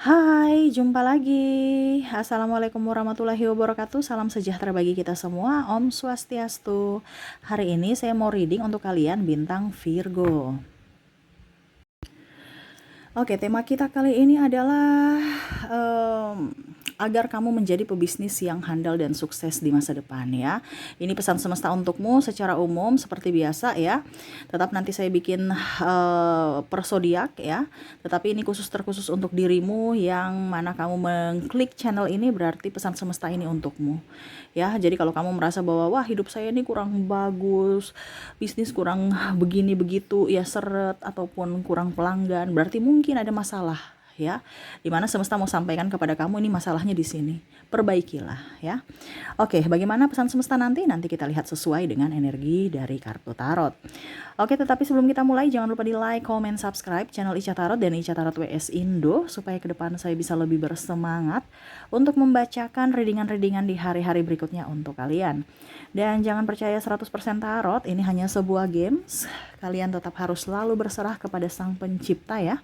Hai, jumpa lagi. Assalamualaikum warahmatullahi wabarakatuh. Salam sejahtera bagi kita semua. Om Swastiastu. Hari ini saya mau reading untuk kalian bintang Virgo. Oke, tema kita kali ini adalah agar kamu menjadi pebisnis yang handal dan sukses di masa depan ya. Ini pesan semesta untukmu secara umum seperti biasa ya. Tetap nanti saya bikin per zodiak ya. Tetapi ini terkhusus untuk dirimu yang mana kamu mengklik channel ini, berarti pesan semesta ini untukmu. Ya, jadi kalau kamu merasa bahwa wah hidup saya ini kurang bagus, bisnis kurang begini begitu, ya seret ataupun kurang pelanggan, berarti mungkin ada masalah ya. Dimana semesta mau sampaikan kepada kamu ini masalahnya di sini. Perbaikilah ya. Oke, bagaimana pesan semesta nanti? Nanti kita lihat sesuai dengan energi dari kartu tarot. Oke, tetapi sebelum kita mulai jangan lupa di like, comment, subscribe channel Ica Tarot dan Ica Tarot WS Indo supaya ke depan saya bisa lebih bersemangat untuk membacakan readingan-readingan di hari-hari berikutnya untuk kalian. Dan jangan percaya 100% tarot, ini hanya sebuah games. Kalian tetap harus selalu berserah kepada Sang Pencipta ya.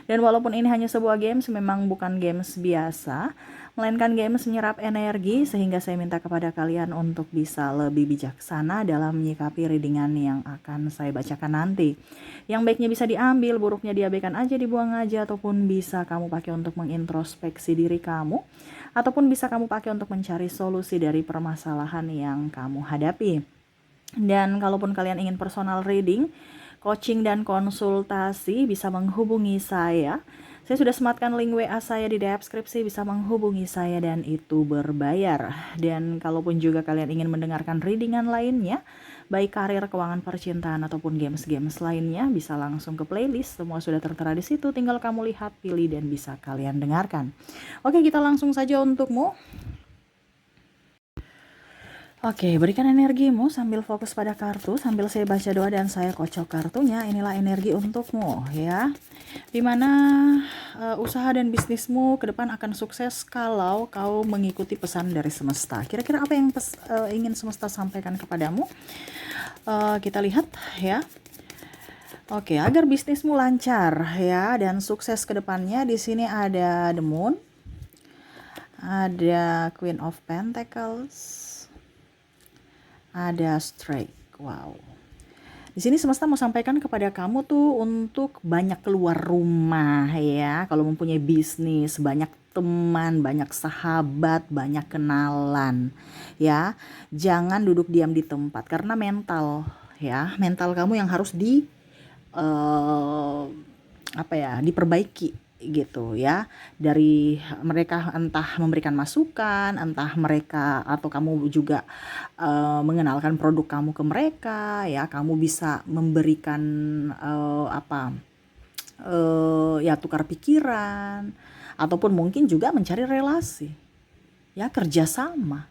Dan walaupun ini hanya sebuah games, memang bukan games biasa, melainkan games menyerap energi, sehingga saya minta kepada kalian untuk bisa lebih bijaksana dalam menyikapi readingan yang akan saya bacakan nanti. Yang baiknya bisa diambil, buruknya diabaikan aja, dibuang aja, ataupun bisa kamu pakai untuk mengintrospeksi diri kamu, ataupun bisa kamu pakai untuk mencari solusi dari permasalahan yang kamu hadapi. Dan kalaupun kalian ingin personal reading, coaching dan konsultasi, bisa menghubungi saya. Saya sudah sematkan link WA saya di deskripsi, bisa menghubungi saya dan itu berbayar. Dan kalaupun juga kalian ingin mendengarkan readingan lainnya, baik karir, keuangan, percintaan ataupun games-games lainnya, bisa langsung ke playlist. Semua sudah tertera di situ, tinggal kamu lihat, pilih dan bisa kalian dengarkan. Oke, kita langsung saja untukmu. Oke, berikan energimu sambil fokus pada kartu, sambil saya baca doa dan saya kocok kartunya. Inilah energi untukmu ya. Dimana usaha dan bisnismu ke depan akan sukses kalau kau mengikuti pesan dari semesta. Kira-kira apa yang ingin semesta sampaikan kepadamu? Kita lihat ya. Oke, agar bisnismu lancar ya dan sukses ke depannya, di sini ada The Moon, ada Queen of Pentacles, ada strike. Wow. Di sini semesta mau sampaikan kepada kamu tuh untuk banyak keluar rumah ya. Kalau mempunyai bisnis, banyak teman, banyak sahabat, banyak kenalan ya. Jangan duduk diam di tempat karena mental ya. Mental kamu yang harus diperbaiki gitu ya, dari mereka, entah memberikan masukan, entah mereka atau kamu juga mengenalkan produk kamu ke mereka ya. Kamu bisa memberikan ya tukar pikiran, ataupun mungkin juga mencari relasi ya, kerjasama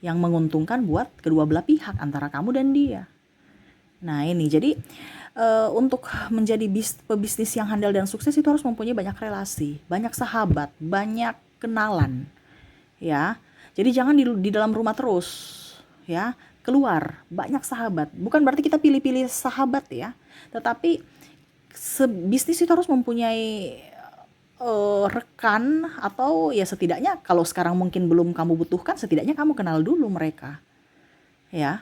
yang menguntungkan buat kedua belah pihak antara kamu dan dia. Nah ini jadi untuk menjadi pebisnis yang handal dan sukses itu harus mempunyai banyak relasi, banyak sahabat, banyak kenalan ya. Jadi jangan di dalam rumah terus ya, keluar, banyak sahabat. Bukan berarti kita pilih-pilih sahabat ya, tetapi bisnis itu harus mempunyai rekan, atau ya setidaknya kalau sekarang mungkin belum kamu butuhkan, setidaknya kamu kenal dulu mereka ya,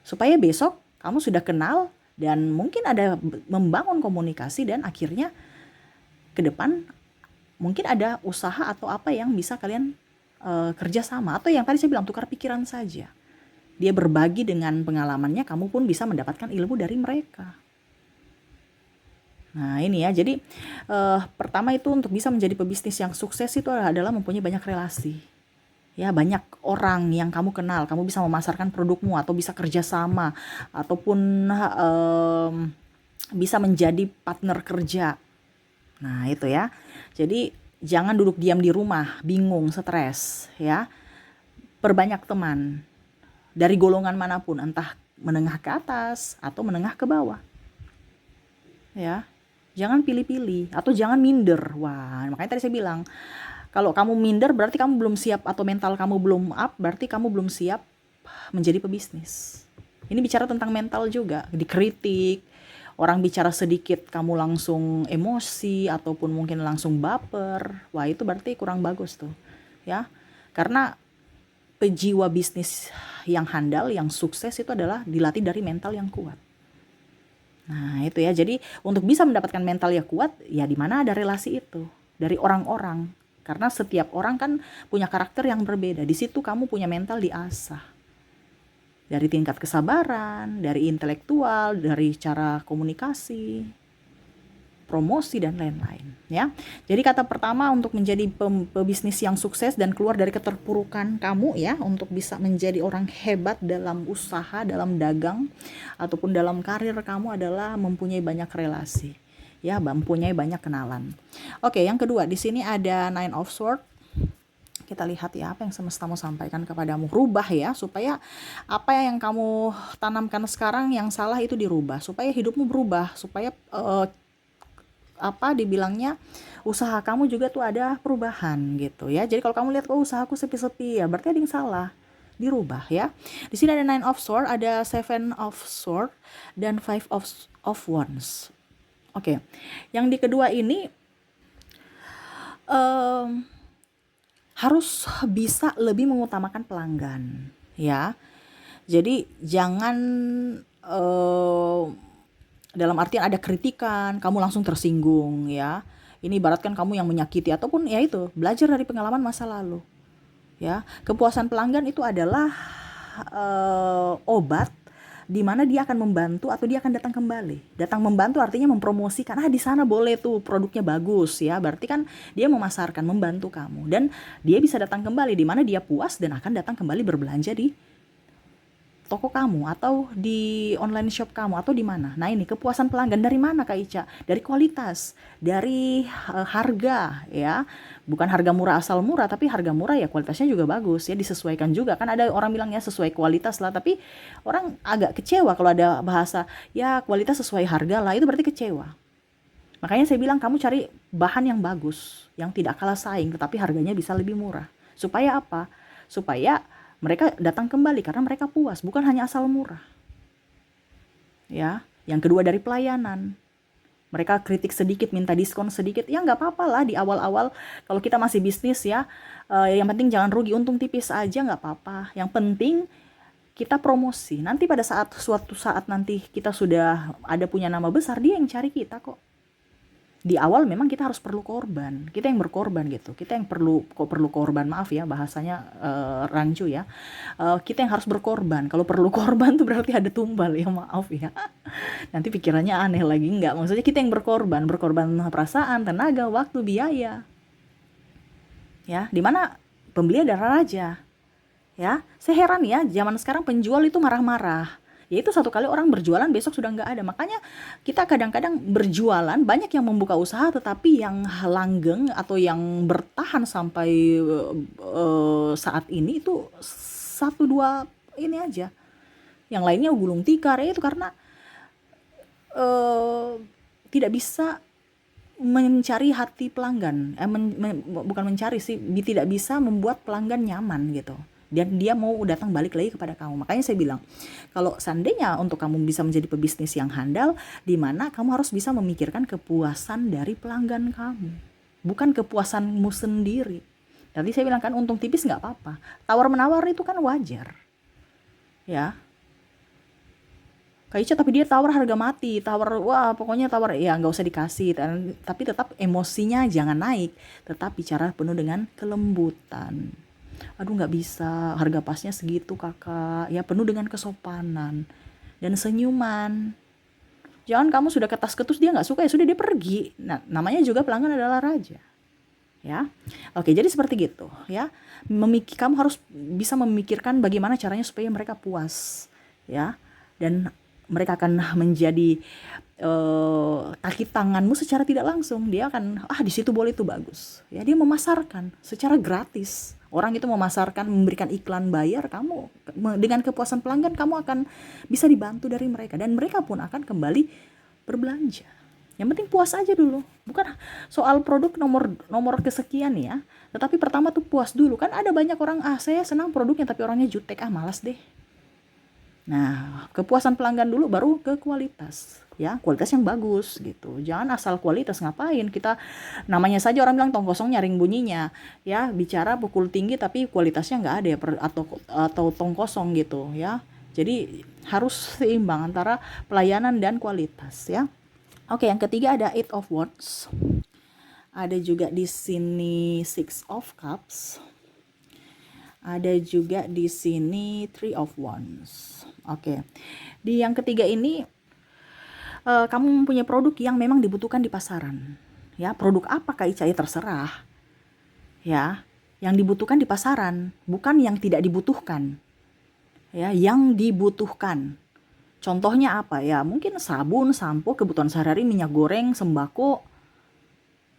supaya besok kamu sudah kenal dan mungkin ada membangun komunikasi, dan akhirnya ke depan mungkin ada usaha atau apa yang bisa kalian kerjasama, atau yang tadi saya bilang tukar pikiran saja. Dia berbagi dengan pengalamannya, kamu pun bisa mendapatkan ilmu dari mereka. Nah ini ya, jadi pertama itu untuk bisa menjadi pebisnis yang sukses itu adalah mempunyai banyak relasi. Ya, banyak orang yang kamu kenal, kamu bisa memasarkan produkmu atau bisa kerjasama, ataupun bisa menjadi partner kerja. Nah itu ya, jadi jangan duduk diam di rumah, bingung, stres ya. Perbanyak teman dari golongan manapun, entah menengah ke atas atau menengah ke bawah ya. Jangan pilih-pilih atau jangan minder. Wah, makanya tadi saya bilang, kalau kamu minder berarti kamu belum siap, atau mental kamu belum up, berarti kamu belum siap menjadi pebisnis. Ini bicara tentang mental juga, dikritik orang bicara sedikit kamu langsung emosi ataupun mungkin langsung baper, wah itu berarti kurang bagus tuh ya. Karena pejiwa bisnis yang handal, yang sukses itu adalah dilatih dari mental yang kuat. Nah itu ya, jadi untuk bisa mendapatkan mental yang kuat, ya di mana ada relasi itu, dari orang-orang. Karena setiap orang kan punya karakter yang berbeda, di situ kamu punya mental diasah. Dari tingkat kesabaran, dari intelektual, dari cara komunikasi, promosi dan lain-lain ya. Jadi kata pertama untuk menjadi pebisnis yang sukses dan keluar dari keterpurukan kamu ya, untuk bisa menjadi orang hebat dalam usaha, dalam dagang ataupun dalam karir kamu adalah mempunyai banyak relasi ya, mempunyai banyak kenalan. Oke, yang kedua di sini ada Nine of Swords. Kita lihat ya apa yang semesta mau sampaikan kepadamu. Rubah ya, supaya apa yang kamu tanamkan sekarang yang salah itu dirubah, supaya hidupmu berubah, supaya apa dibilangnya, usaha kamu juga tuh ada perubahan gitu ya. Jadi kalau kamu lihat usahaku sepi-sepi ya, berarti ada yang salah, dirubah ya. Di sini ada Nine of Swords, ada Seven of Swords dan Five of Wands. Oke. Yang di kedua ini harus bisa lebih mengutamakan pelanggan ya. Jadi jangan dalam artian ada kritikan, kamu langsung tersinggung ya. Ini ibaratkan kamu yang menyakiti ataupun ya itu, belajar dari pengalaman masa lalu. Ya, kepuasan pelanggan itu adalah obat di mana dia akan membantu atau dia akan datang kembali. Datang membantu artinya mempromosikan, di sana boleh tuh produknya bagus ya. Berarti kan dia memasarkan, membantu kamu dan dia bisa datang kembali di mana dia puas dan akan datang kembali berbelanja di toko kamu atau di online shop kamu atau di mana. Nah ini kepuasan pelanggan dari mana Kak Ica? Dari kualitas, dari harga ya. Bukan harga murah asal murah, tapi harga murah ya kualitasnya juga bagus ya, disesuaikan juga. Kan ada orang bilangnya sesuai kualitas lah, tapi orang agak kecewa kalau ada bahasa ya kualitas sesuai harga lah, itu berarti kecewa. Makanya saya bilang kamu cari bahan yang bagus, yang tidak kalah saing tetapi harganya bisa lebih murah. Supaya apa? Supaya mereka datang kembali karena mereka puas, bukan hanya asal murah. Ya, yang kedua dari pelayanan. Mereka kritik sedikit, minta diskon sedikit, ya nggak apa-apa lah di awal-awal. Kalau kita masih bisnis ya, yang penting jangan rugi, untung tipis aja nggak apa-apa. Yang penting kita promosi. Nanti pada suatu saat nanti kita sudah ada punya nama besar, dia yang cari kita kok. Di awal memang kita harus perlu korban, kita yang berkorban gitu, kita yang perlu korban, maaf ya bahasanya rancu ya, kita yang harus berkorban. Kalau perlu korban tuh berarti ada tumbal ya, maaf ya. Nanti pikirannya aneh lagi, enggak, maksudnya kita yang berkorban perasaan, tenaga, waktu, biaya ya, dimana pembeli adalah raja ya. Saya heran ya, zaman sekarang penjual itu marah-marah. Ya itu satu kali orang berjualan besok sudah nggak ada. Makanya kita kadang-kadang berjualan, banyak yang membuka usaha tetapi yang langgeng atau yang bertahan sampai saat ini itu satu dua ini aja. Yang lainnya gulung tikar ya, itu karena tidak bisa mencari hati pelanggan. Bukan mencari sih, tidak bisa membuat pelanggan nyaman gitu. Dan dia mau datang balik lagi kepada kamu. Makanya saya bilang, kalau seandainya untuk kamu bisa menjadi pebisnis yang handal, di mana kamu harus bisa memikirkan kepuasan dari pelanggan kamu, bukan kepuasanmu sendiri. Tadi saya bilang kan, untung tipis nggak apa-apa. Tawar menawar itu kan wajar, ya. Kak Ica, tapi dia tawar harga mati, tawar wah pokoknya tawar ya nggak usah dikasih. Tapi tetap emosinya jangan naik, tetap bicara penuh dengan kelembutan. Aduh nggak bisa, harga pasnya segitu kakak ya, penuh dengan kesopanan dan senyuman. Jangan kamu sudah ketas-ketus dia nggak suka, ya sudah dia pergi. Nah namanya juga pelanggan adalah raja ya. Oke, jadi seperti gitu ya. Kamu harus bisa memikirkan bagaimana caranya supaya mereka puas ya, dan mereka akan menjadi kaki tanganmu secara tidak langsung. Dia akan di situ boleh, itu bagus ya. Dia memasarkan secara gratis. Orang itu memasarkan, memberikan iklan, bayar, kamu dengan kepuasan pelanggan kamu akan bisa dibantu dari mereka dan mereka pun akan kembali berbelanja. Yang penting puas aja dulu. Bukan soal produk nomor kesekian ya, tetapi pertama tuh puas dulu. Kan ada banyak orang saya senang produknya tapi orangnya jutek, malas deh. Nah, kepuasan pelanggan dulu baru ke kualitas. Ya, kualitas yang bagus gitu. Jangan asal kualitas, ngapain kita, namanya saja orang bilang tong kosong nyaring bunyinya. Ya, bicara pukul tinggi tapi kualitasnya nggak ada ya, atau tong kosong gitu ya. Jadi harus seimbang antara pelayanan dan kualitas ya. Oke, yang ketiga ada Eight of Wands. Ada juga di sini Six of Cups. Ada juga di sini Three of Wands. Oke. Di yang ketiga ini kamu mempunyai produk yang memang dibutuhkan di pasaran. Ya, produk apa Kak Ica? Ya terserah. Ya, yang dibutuhkan di pasaran, bukan yang tidak dibutuhkan. Ya, yang dibutuhkan. Contohnya apa ya? Mungkin sabun, sampo, kebutuhan sehari-hari, minyak goreng, sembako.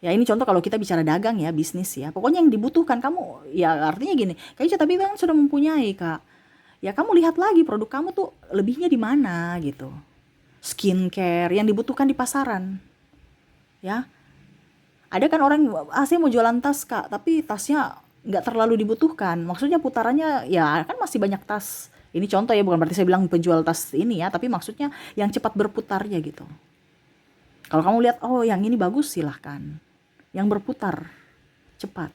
Ya ini contoh kalau kita bicara dagang ya, bisnis ya. Pokoknya yang dibutuhkan kamu, ya artinya gini, Kak Ica tapi kan sudah mempunyai Kak. Ya kamu lihat lagi produk kamu tuh lebihnya di mana gitu. Skincare yang dibutuhkan di pasaran. Ya. Ada kan orang, saya mau jualan tas Kak, tapi tasnya nggak terlalu dibutuhkan. Maksudnya putarannya ya kan masih banyak tas. Ini contoh ya, bukan berarti saya bilang penjual tas ini ya, tapi maksudnya yang cepat berputarnya gitu. Kalau kamu lihat, oh yang ini bagus, silahkan. Yang berputar cepat,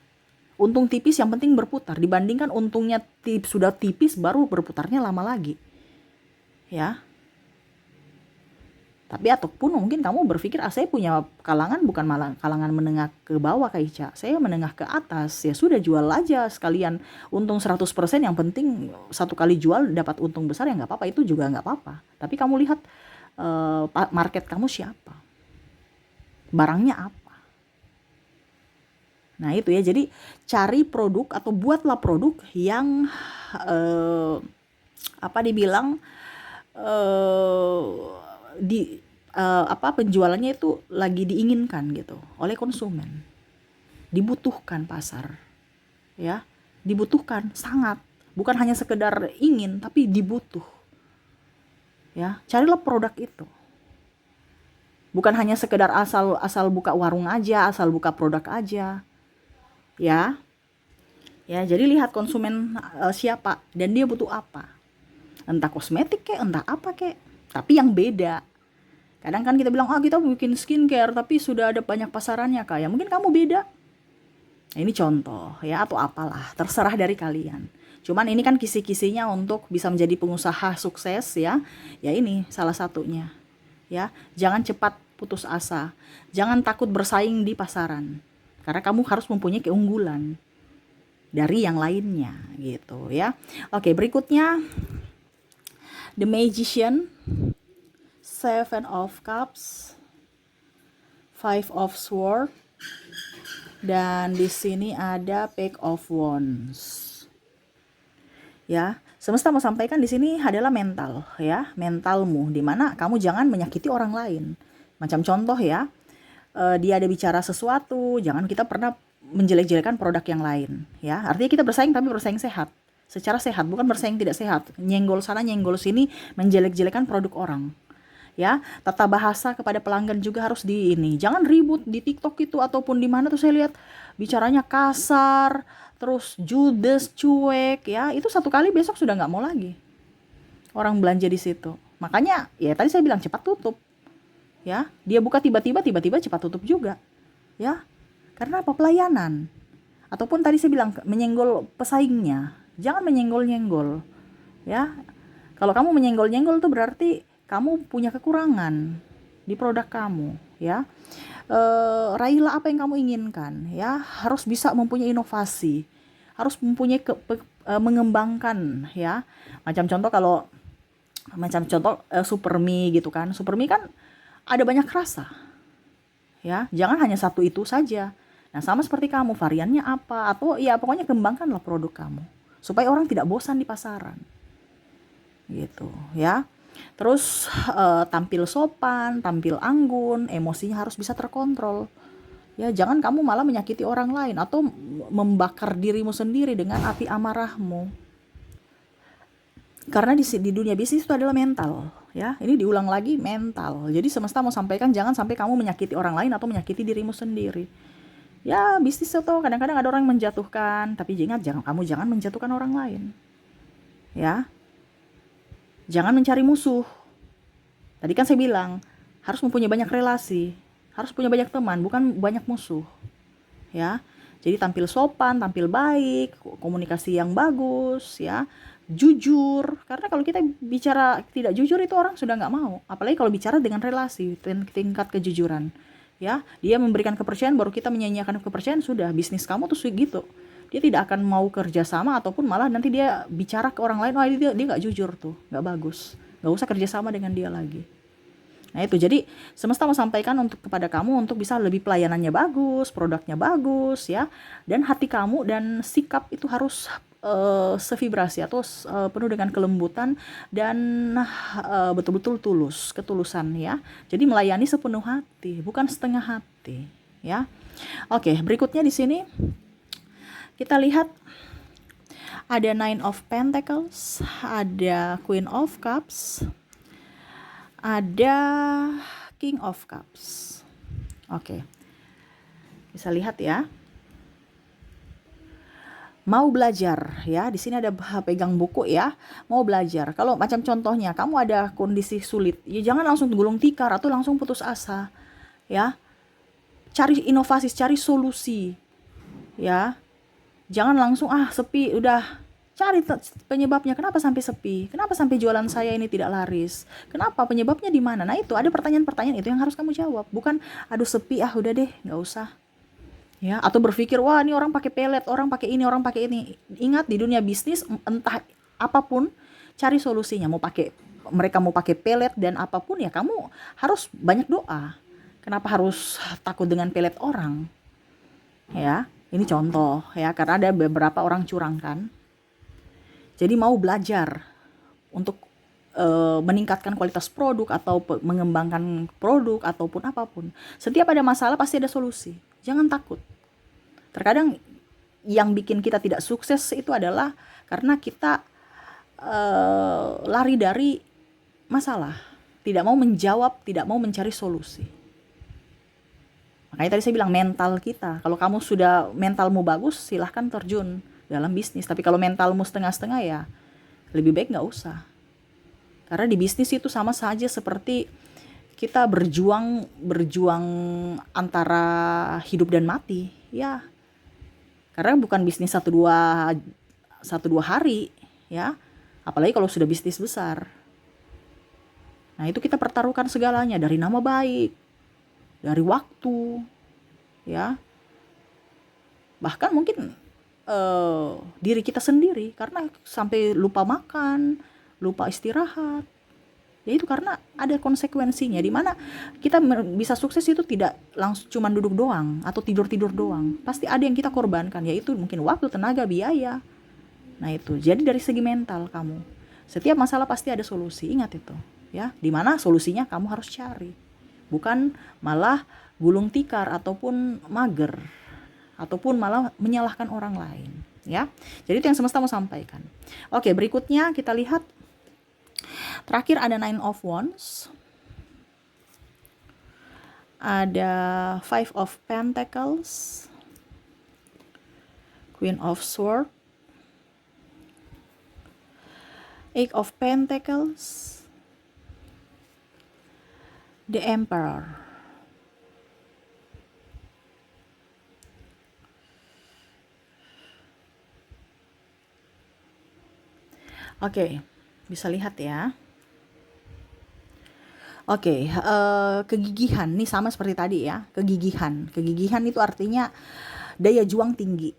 untung tipis, yang penting berputar, dibandingkan untungnya sudah tipis baru berputarnya lama lagi ya. Tapi ataupun mungkin kamu berpikir, saya punya kalangan bukan malah kalangan menengah ke bawah Kak Ica, saya menengah ke atas, ya sudah jual aja sekalian, untung 100%, yang penting satu kali jual dapat untung besar, ya nggak apa-apa, itu juga nggak apa-apa. Tapi kamu lihat market kamu siapa, barangnya apa. Nah itu ya, jadi cari produk atau buatlah produk yang apa dibilang di penjualannya itu lagi diinginkan gitu oleh konsumen, dibutuhkan pasar ya, dibutuhkan sangat, bukan hanya sekedar ingin tapi dibutuh ya. Carilah produk itu, bukan hanya sekedar asal buka warung aja, asal buka produk aja ya. Ya, jadi lihat konsumen siapa dan dia butuh apa. Entah kosmetik kek, entah apa kek, tapi yang beda. Kadang kan kita bilang, kita bikin skincare tapi sudah ada banyak pasarannya Kak. Ya mungkin kamu beda. Nah, ini contoh ya, atau apalah, terserah dari kalian. Cuman ini kan kisi-kisinya untuk bisa menjadi pengusaha sukses ya. Ya ini salah satunya. Ya, jangan cepat putus asa. Jangan takut bersaing di pasaran. Karena kamu harus mempunyai keunggulan dari yang lainnya gitu ya. Oke, berikutnya The Magician, Seven of Cups, Five of Swords, dan di sini ada Page of Wands. Ya, semesta mau sampaikan di sini adalah mental ya, mentalmu, dimana kamu jangan menyakiti orang lain. Macam contoh ya, dia ada bicara sesuatu, jangan kita pernah menjelek-jelekan produk yang lain ya. Artinya kita bersaing tapi bersaing sehat, secara sehat, bukan bersaing tidak sehat, nyenggol sana nyenggol sini, menjelek-jelekan produk orang ya. Tata bahasa kepada pelanggan juga harus di ini, jangan ribut di TikTok itu ataupun di mana tuh saya lihat bicaranya kasar, terus judes, cuek ya. Itu satu kali besok sudah nggak mau lagi orang belanja di situ. Makanya ya tadi saya bilang cepat tutup ya. Dia buka tiba-tiba cepat tutup juga ya. Karena apa? Pelayanan. Ataupun tadi saya bilang menyenggol pesaingnya, jangan menyenggol-nyenggol ya. Kalau kamu menyenggol-nyenggol itu berarti kamu punya kekurangan di produk kamu ya. Raihlah apa yang kamu inginkan ya. Harus bisa mempunyai inovasi, harus mempunyai mengembangkan ya. Macam contoh Supermi gitu kan. Supermi kan ada banyak rasa ya, jangan hanya satu itu saja. Nah sama seperti kamu, variannya apa, atau ya pokoknya kembangkanlah produk kamu supaya orang tidak bosan di pasaran gitu ya. Terus tampil sopan, tampil anggun, emosinya harus bisa terkontrol ya. Jangan kamu malah menyakiti orang lain atau membakar dirimu sendiri dengan api amarahmu. Karena di dunia bisnis itu adalah mental ya. Ini diulang lagi, mental. Jadi semesta mau sampaikan, jangan sampai kamu menyakiti orang lain atau menyakiti dirimu sendiri ya. Bisnis itu kadang-kadang ada orang menjatuhkan, tapi ingat, jangan menjatuhkan orang lain ya. Jangan mencari musuh. Tadi kan saya bilang, harus mempunyai banyak relasi, harus punya banyak teman, bukan banyak musuh. Ya. Jadi tampil sopan, tampil baik, komunikasi yang bagus, ya, jujur. Karena kalau kita bicara tidak jujur itu orang sudah nggak mau. Apalagi kalau bicara dengan relasi, tingkat kejujuran. Ya, dia memberikan kepercayaan, baru kita menyanyiakan kepercayaan, sudah bisnis kamu tuh gitu. Dia tidak akan mau kerja sama, ataupun malah nanti dia bicara ke orang lain, oh dia nggak jujur tuh, nggak bagus. Nggak usah kerja sama dengan dia lagi. Nah itu, jadi semesta mau sampaikan untuk kepada kamu untuk bisa lebih pelayanannya bagus, produknya bagus, ya, dan hati kamu dan sikap itu harus sevibrasi atau penuh dengan kelembutan dan betul-betul tulus, ketulusan, ya. Jadi melayani sepenuh hati, bukan setengah hati, ya. Oke, berikutnya di sini kita lihat ada Nine of Pentacles, ada Queen of Cups, ada King of Cups. Oke. Bisa lihat ya. Mau belajar ya. Di sini ada pegang buku ya. Mau belajar. Kalau macam contohnya kamu ada kondisi sulit, ya jangan langsung gulung tikar atau langsung putus asa. Ya. Cari inovasi, cari solusi. Ya. Jangan langsung sepi, udah cari penyebabnya, kenapa sampai sepi, kenapa sampai jualan saya ini tidak laris, kenapa, penyebabnya di mana. Nah itu ada pertanyaan-pertanyaan itu yang harus kamu jawab, bukan aduh sepi udah deh nggak usah, ya. Atau berpikir wah ini orang pakai pelet, orang pakai ini, orang pakai ini. Ingat, di dunia bisnis entah apapun, cari solusinya. Mereka mau pakai pelet dan apapun, ya kamu harus banyak doa. Kenapa harus takut dengan pelet orang, ya. Ini contoh ya, karena ada beberapa orang curang kan. Jadi mau belajar untuk meningkatkan kualitas produk atau mengembangkan produk ataupun apapun. Setiap ada masalah pasti ada solusi. Jangan takut. Terkadang yang bikin kita tidak sukses itu adalah karena kita lari dari masalah, tidak mau menjawab, tidak mau mencari solusi. Makanya tadi saya bilang mental kita. Kalau kamu sudah mentalmu bagus, silahkan terjun dalam bisnis. Tapi kalau mentalmu setengah-setengah, ya lebih baik nggak usah. Karena di bisnis itu sama saja seperti kita berjuang antara hidup dan mati, ya. Karena bukan bisnis satu dua hari, ya. Apalagi kalau sudah bisnis besar. Nah itu kita pertaruhkan segalanya, dari nama baik, dari waktu, ya. Bahkan mungkin diri kita sendiri, karena sampai lupa makan, lupa istirahat. Ya itu karena ada konsekuensinya, di mana kita bisa sukses itu tidak langsung cuma duduk doang atau tidur doang. Pasti ada yang kita korbankan, yaitu mungkin waktu, tenaga, biaya. Nah itu, jadi dari segi mental kamu, setiap masalah pasti ada solusi, ingat itu, ya. Di mana solusinya kamu harus cari, bukan malah gulung tikar ataupun mager, ataupun malah menyalahkan orang lain, ya. Jadi itu yang semesta mau sampaikan. Oke, berikutnya kita lihat. Terakhir ada Nine of Wands. Ada Five of Pentacles. Queen of Swords. Eight of Pentacles. The Emperor. Oke, bisa lihat ya. Oke, kegigihan nih sama seperti tadi ya. Kegigihan itu artinya daya juang tinggi,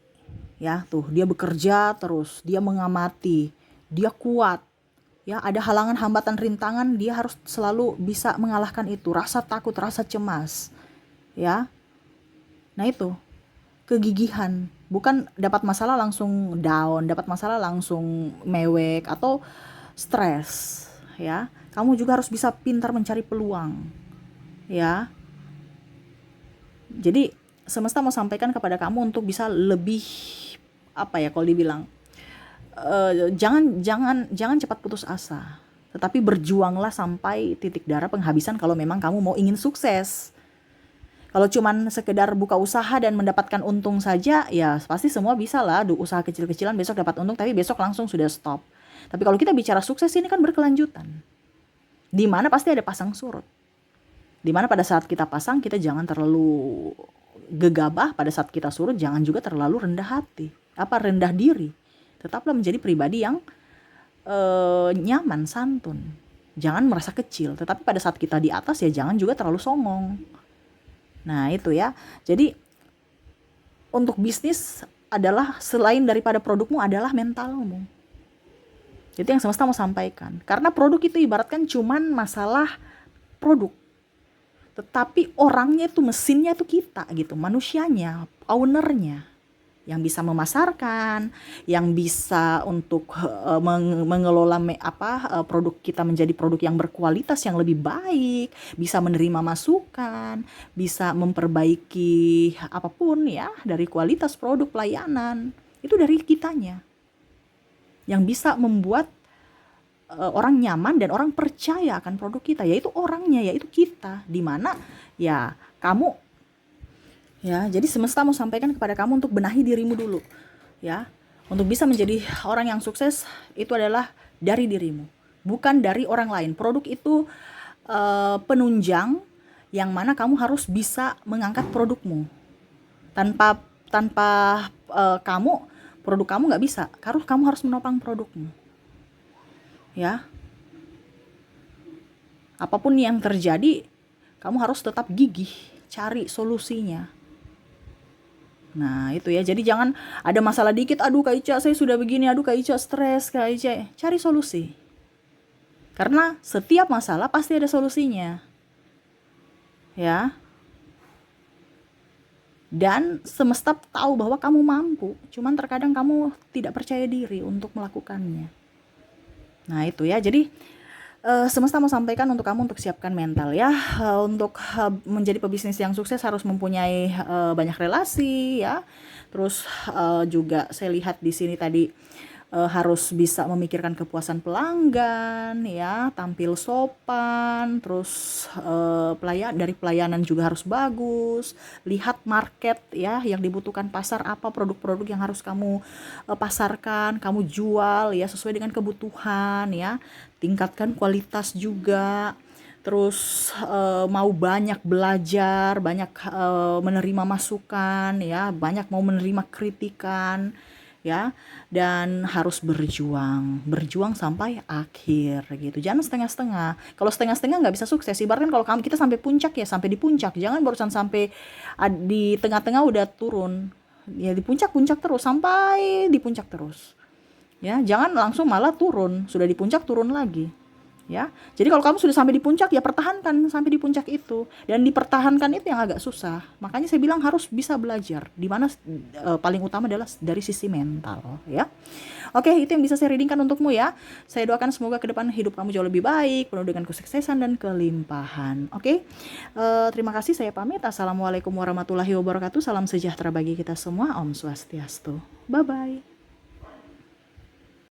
ya. Tuh dia bekerja terus, dia mengamati, dia kuat, ya. Ada halangan, hambatan, rintangan, dia harus selalu bisa mengalahkan itu. Rasa takut, rasa cemas, ya. Nah itu kegigihan, bukan dapat masalah langsung down, dapat masalah langsung mewek atau stres, ya. Kamu juga harus bisa pintar mencari peluang, ya. Jadi semesta mau sampaikan kepada kamu untuk bisa lebih, apa ya, kalau dibilang jangan cepat putus asa, tetapi berjuanglah sampai titik darah penghabisan kalau memang kamu mau ingin sukses. Kalau cuman sekedar buka usaha dan mendapatkan untung saja, ya pasti semua bisa lah, usaha kecil-kecilan besok dapat untung, tapi besok langsung sudah stop. Tapi kalau kita bicara sukses ini kan berkelanjutan. Di mana pasti ada pasang surut. Di mana pada saat kita pasang, kita jangan terlalu gegabah, pada saat kita surut jangan juga terlalu rendah hati, rendah diri. Tetaplah menjadi pribadi yang nyaman, santun. Jangan merasa kecil, tetapi pada saat kita di atas ya jangan juga terlalu songong. Nah, itu ya. Jadi untuk bisnis adalah selain daripada produkmu adalah mentalmu. Itu yang semesta mau sampaikan. Karena produk itu ibaratkan cuman masalah produk. Tetapi orangnya itu, mesinnya itu kita gitu, manusianya, ownernya, yang bisa memasarkan, yang bisa untuk mengelola produk kita menjadi produk yang berkualitas, yang lebih baik, bisa menerima masukan, bisa memperbaiki apapun ya dari kualitas produk pelayanan. Itu dari kitanya. Yang bisa membuat orang nyaman dan orang percaya akan produk kita, yaitu orangnya, yaitu kita. Dimana ya kamu ya, jadi semesta mau sampaikan kepada kamu untuk benahi dirimu dulu ya. Untuk bisa menjadi orang yang sukses itu adalah dari dirimu, bukan dari orang lain. Produk itu penunjang yang mana kamu harus bisa mengangkat produkmu. Tanpa produk kamu nggak bisa. Kamu harus menopang produkmu. Ya, apapun yang terjadi, kamu harus tetap gigih cari solusinya. Nah, itu ya. Jadi jangan ada masalah dikit, aduh Kak Ica saya sudah begini, aduh Kak Ica stres, Kak Ica. Cari solusi. Karena setiap masalah pasti ada solusinya. Ya. Dan semesta tahu bahwa kamu mampu, cuman terkadang kamu tidak percaya diri untuk melakukannya. Nah, itu ya. Jadi semesta mau sampaikan untuk kamu untuk siapkan mental ya. Untuk menjadi pebisnis yang sukses harus mempunyai banyak relasi ya. Terus juga saya lihat di sini tadi harus bisa memikirkan kepuasan pelanggan ya, tampil sopan, terus dari pelayanan juga harus bagus, lihat market ya yang dibutuhkan pasar apa, produk-produk yang harus kamu pasarkan, kamu jual ya sesuai dengan kebutuhan ya, tingkatkan kualitas juga. Terus mau banyak belajar, banyak menerima masukan ya, banyak mau menerima kritikan ya, dan harus berjuang sampai akhir gitu. Jangan setengah-setengah. Kalau setengah-setengah nggak bisa sukses. Ibaratkan kalau kita sampai puncak ya sampai di puncak, jangan barusan sampai di tengah-tengah udah turun. Ya di puncak terus sampai di puncak terus. Ya, jangan langsung malah turun, sudah di puncak turun lagi. Ya, jadi kalau kamu sudah sampai di puncak ya pertahankan sampai di puncak itu, dan dipertahankan itu yang agak susah. Makanya saya bilang harus bisa belajar. Dimana paling utama adalah dari sisi mental ya. Oke, itu yang bisa saya readingkan untukmu ya. Saya doakan semoga ke depan hidup kamu jauh lebih baik, penuh dengan kesuksesan dan kelimpahan. Oke, terima kasih, saya pamit. Assalamualaikum warahmatullahi wabarakatuh. Salam sejahtera bagi kita semua. Om Swastiastu. Bye bye.